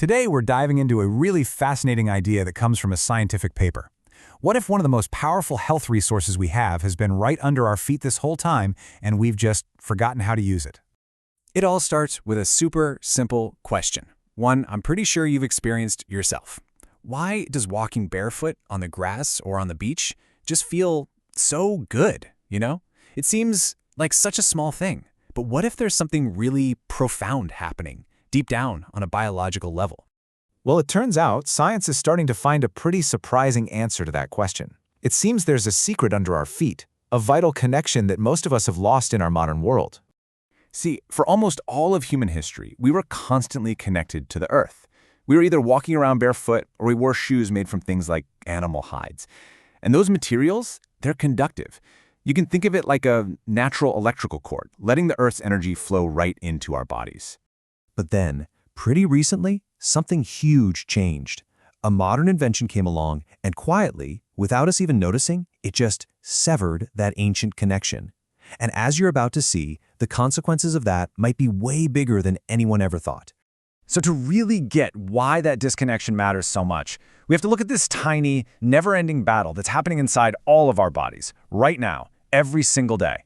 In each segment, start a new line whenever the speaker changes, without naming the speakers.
Today, we're diving into a really fascinating idea that comes from a scientific paper. What if one of the most powerful health resources we have has been right under our feet this whole time, and we've just forgotten how to use it?
It all starts with a super simple question. One I'm pretty sure you've experienced yourself. Why does walking barefoot on the grass or on the beach just feel so good, It seems like such a small thing. But what if there's something really profound happening deep down on a biological level?
Well, it turns out science is starting to find a pretty surprising answer to that question. It seems there's a secret under our feet, a vital connection that most of us have lost in our modern world.
See, for almost all of human history, we were constantly connected to the earth. We were either walking around barefoot or we wore shoes made from things like animal hides. And those materials, they're conductive. You can think of it like a natural electrical cord, letting the Earth's energy flow right into our bodies.
But then, pretty recently, something huge changed. A modern invention came along, and quietly, without us even noticing, it just severed that ancient connection. And as you're about to see, the consequences of that might be way bigger than anyone ever thought.
So to really get why that disconnection matters so much, we have to look at this tiny, never-ending battle that's happening inside all of our bodies, right now, every single day.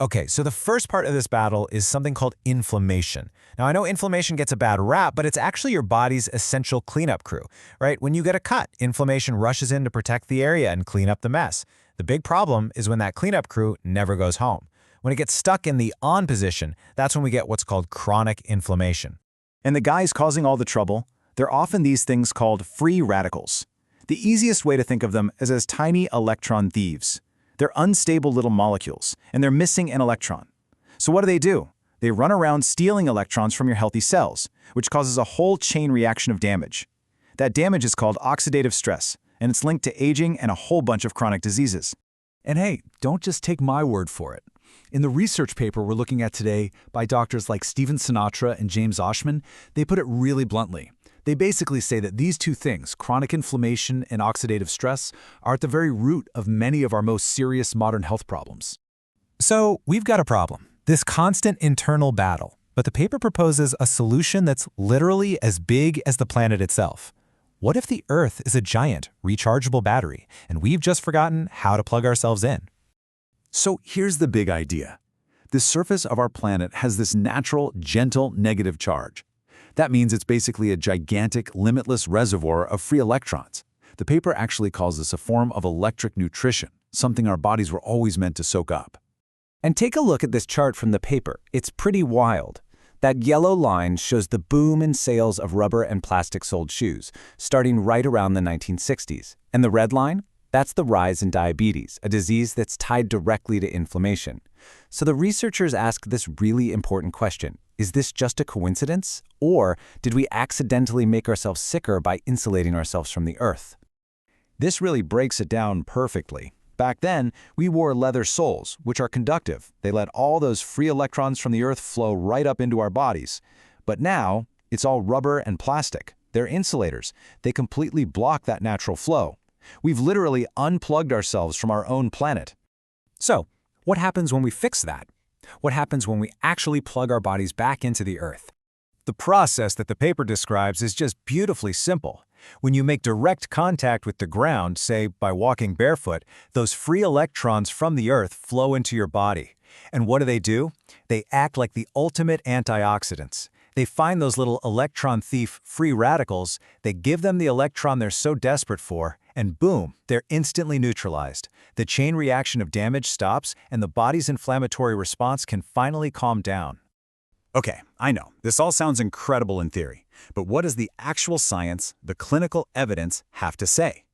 Okay, so the first part of this battle is something called inflammation. Now, I know inflammation gets a bad rap, but it's actually your body's essential cleanup crew, right? When you get a cut, inflammation rushes in to protect the area and clean up the mess. The big problem is when that cleanup crew never goes home. When it gets stuck in the on position, that's when we get what's called chronic inflammation.
And the guys causing all the trouble, they're often these things called free radicals. The easiest way to think of them is as tiny electron thieves. They're unstable little molecules, and they're missing an electron. So what do? They run around stealing electrons from your healthy cells, which causes a whole chain reaction of damage. That damage is called oxidative stress, and it's linked to aging and a whole bunch of chronic diseases.
And hey, don't just take my word for it. In the research paper we're looking at today by doctors like Stephen Sinatra and James Oshman, they put it really bluntly. They basically say that these two things, chronic inflammation and oxidative stress, are at the very root of many of our most serious modern health problems.
So we've got a problem, this constant internal battle, but the paper proposes a solution that's literally as big as the planet itself. What if the Earth is a giant, rechargeable battery, and we've just forgotten how to plug ourselves in?
So here's the big idea. The surface of our planet has this natural, gentle, negative charge. That means it's basically a gigantic, limitless reservoir of free electrons. The paper actually calls this a form of electric nutrition, something our bodies were always meant to soak up.
And take a look at this chart from the paper. It's pretty wild. That yellow line shows the boom in sales of rubber and plastic-soled shoes, starting right around the 1960s. And the red line? That's the rise in diabetes, a disease that's tied directly to inflammation. So the researchers ask this really important question. Is this just a coincidence? Or did we accidentally make ourselves sicker by insulating ourselves from the Earth?
This really breaks it down perfectly. Back then, we wore leather soles, which are conductive. They let all those free electrons from the Earth flow right up into our bodies. But now, it's all rubber and plastic. They're insulators. They completely block that natural flow. We've literally unplugged ourselves from our own planet.
So, what happens when we fix that? What happens when we actually plug our bodies back into the Earth? The process that the paper describes is just beautifully simple. When you make direct contact with the ground, say by walking barefoot, those free electrons from the Earth flow into your body. And what do? They act like the ultimate antioxidants. They find those little electron thief free radicals, they give them the electron they're so desperate for, and boom, they're instantly neutralized. The chain reaction of damage stops, and the body's inflammatory response can finally calm down.
Okay, I know, this all sounds incredible in theory, but what does the actual science, the clinical evidence, have to say?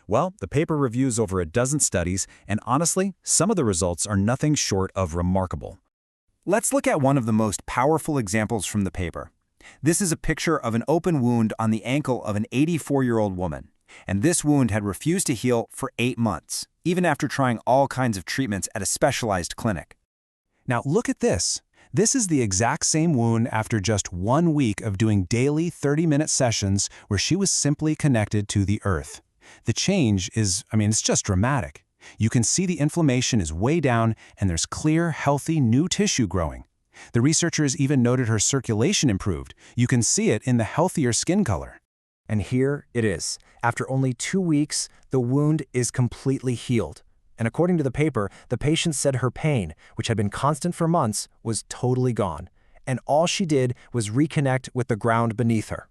Well, the paper reviews over a dozen studies, and honestly, some of the results are nothing short of remarkable. Let's look at one of the most powerful examples from the paper. This is a picture of an open wound on the ankle of an 84-year-old woman. And this wound had refused to heal for 8 months, even after trying all kinds of treatments at a specialized clinic.
Now look at this. This is the exact same wound after just 1 week of doing daily 30-minute sessions where she was simply connected to the Earth. The change is, it's just dramatic. You can see the inflammation is way down and there's clear, healthy, new tissue growing. The researchers even noted her circulation improved. You can see it in the healthier skin color.
And here it is. After only 2 weeks, the wound is completely healed. And according to the paper, the patient said her pain, which had been constant for months, was totally gone. And all she did was reconnect with the ground beneath her.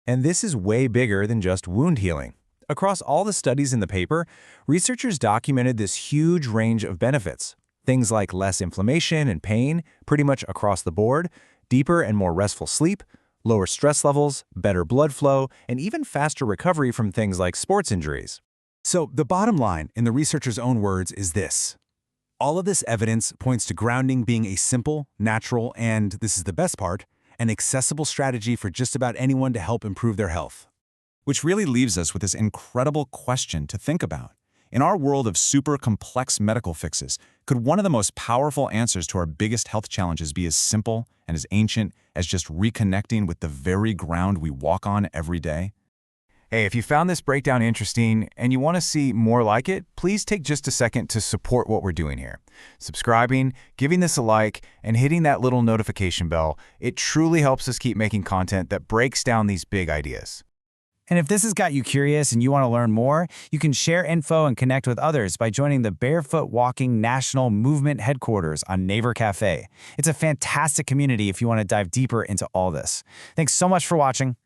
And this is way bigger than just wound healing. Across all the studies in the paper, researchers documented this huge range of benefits. Things like less inflammation and pain, pretty much across the board, deeper and more restful sleep, lower stress levels, better blood flow, and even faster recovery from things like sports injuries. So the bottom line, in the researchers' own words, is this. All of this evidence points to grounding being a simple, natural, and, this is the best part, an accessible strategy for just about anyone to help improve their health. Which really leaves us with this incredible question to think about. In our world of super complex medical fixes, could one of the most powerful answers to our biggest health challenges be as simple and as ancient as just reconnecting with the very ground we walk on every day? Hey, if you found this breakdown interesting and you want to see more like it, please take just a second to support what we're doing here. Subscribing, giving this a like, and hitting that little notification bell, it truly helps us keep making content that breaks down these big ideas.
And if this has got you curious and you want to learn more, you can share info and connect with others by joining the Barefoot Walking National Movement headquarters on Naver Cafe. It's a fantastic community if you want to dive deeper into all this. Thanks so much for watching.